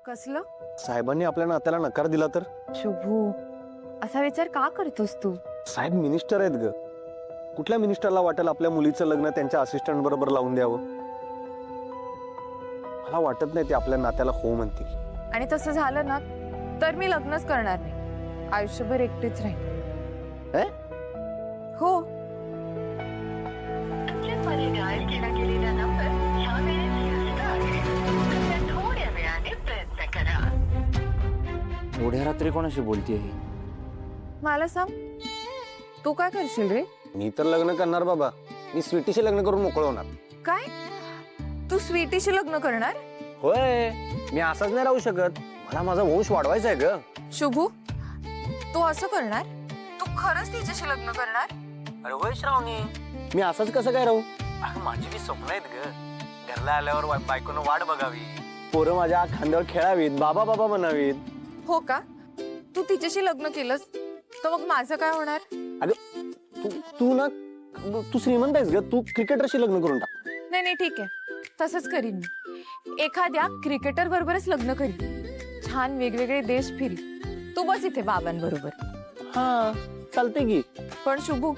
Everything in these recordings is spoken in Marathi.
कसलं? साहेबांनी आपल्या नात्याला नकार दिला तर? शुभू, असा विचार का करतोस तू? साहेब मिनिस्टर आहेत ग. कुठल्या मिनिस्टरला वाटेल आपल्या मुलीचं लग्न त्यांच्या असिस्टंट बरोबर लावून द्यावं? मला वाटत नाही ते आपल्या नात्याला हो म्हणतील. आणि तसं झालं ना तर मी लग्नच करणार नाही, आयुष्यभर एकटीच राहील. हे? हो. डायल केला गेलेला नंबर ह्या वेळेस व्यस्त आहे. कृपया थोड्या वेळाने प्रयत्न करा. एवढ्या रात्री कोणाशी बोलतीये ही? मला सांग, तू काय करशील रे? मी तर लग्न करणार बाबा. मी स्वीटीशी लग्न करून मोकळं होणार. काय? तू स्वीटीशी लग्न करणार? होय, मी असाच नाही राहू शकत. मला माझा वंश वाढवायचा आहे ग. शुभू, तू असं करणार? तू खरंच तिच्याशी लग्न करणार? अरे होय श्रावणी, मी असंच कसं काय राहू? माझी बी स्वप्न आहेत ग. घरला आल्यावर बायकोनं वाट बघावी, पोरं माझ्या खांद्यावर खेळावीत, बाबा बाबा म्हणावीत. हो का? तू तिच्याशी लग्न केलंस तर मग माझं काय होणार? अगं तू श्रीमंत आहेस ग. तू क्रिकेटरशी लग्न करून टाक. नाही नाही, ठीक आहे, तसंच करीन मी. एखाद्या क्रिकेटर बरोबरच लग्न करीन. छान वेगवेगळे देश फिरी. तू बस इथे बाबांबरोबर. हा चालते की. पण शुभू,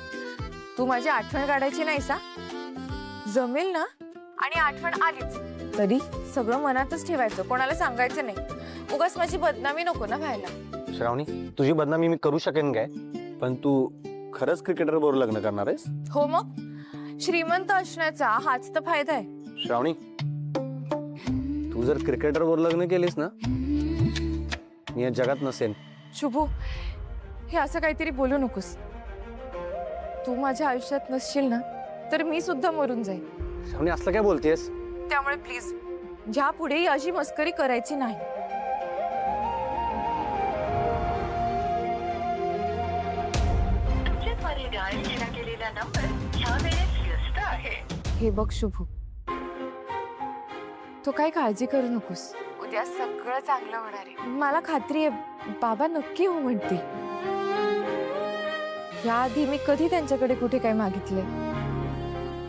तू माझी आठवण काढायची नाही सा? जमेल ना? आणि आठवण आलीच तरी सगळं मनातच ठेवायचं, कोणाला सांगायचं नाही. उगाच माझी बदनामी नको ना व्हायला. श्रावणी, तुझी बदनामी मी करू शकेन काय? पण तू खरंच क्रिकेटर बरोबर लग्न करणार आहेस? हो, मग श्रीमंत असण्याचा हाच तर फायदा आहे. श्रावणी, तू जर क्रिकेटर बरोबर लग्न केलीस ना, मी या जगात नसेन. शुभू, हे असं काहीतरी बोलू नकोस. तू माझ्या आयुष्यात नसशील ना तर मी सुद्धा मरून जाईल. श्रावणी, असलं काय बोलतेस? त्यामुळे प्लीज ह्या पुढेही अशी मस्करी करायची नाही. तुमच्याद्वारे डायल केला गेलेला नंबर ह्या वेळेस व्यस्त आहे. हे बघ शुभू, तू काही काळजी करू नकोस. उद्या सगळं चांगलं होणार आहे. मला खात्री आहे बाबा नक्की हो म्हणतील. याआधी मी कधी त्यांच्याकडे कुठे काय मागितले?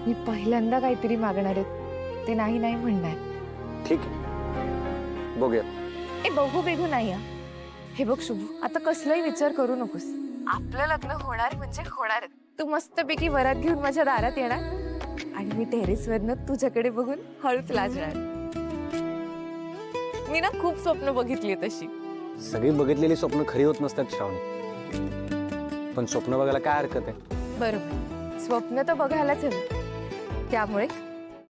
मी पहिल्यांदा काहीतरी मागणार आहे, ते नाही नाही म्हणणार. ठीक आहे, बघूया. ए बघू बेघू नाही हा. हे बघ शुभू, आता कसलाही विचार करू नकोस. आपलं लग्न होणार म्हणजे होणार. तू मस्तपैकी वरात घेऊन माझ्या दारात येणार आणि मी टेरेसवरनं तुझ्याकडे बघून हळूच लाजणार. मी ना खूप स्वप्न बघितली तशी. सगळी बघितलेली स्वप्न खरी होत नसतात श्रावणी, पण स्वप्न बघायला काय हरकत आहे? बरोबर, स्वप्न तर बघायलाच हवी. त्यामुळे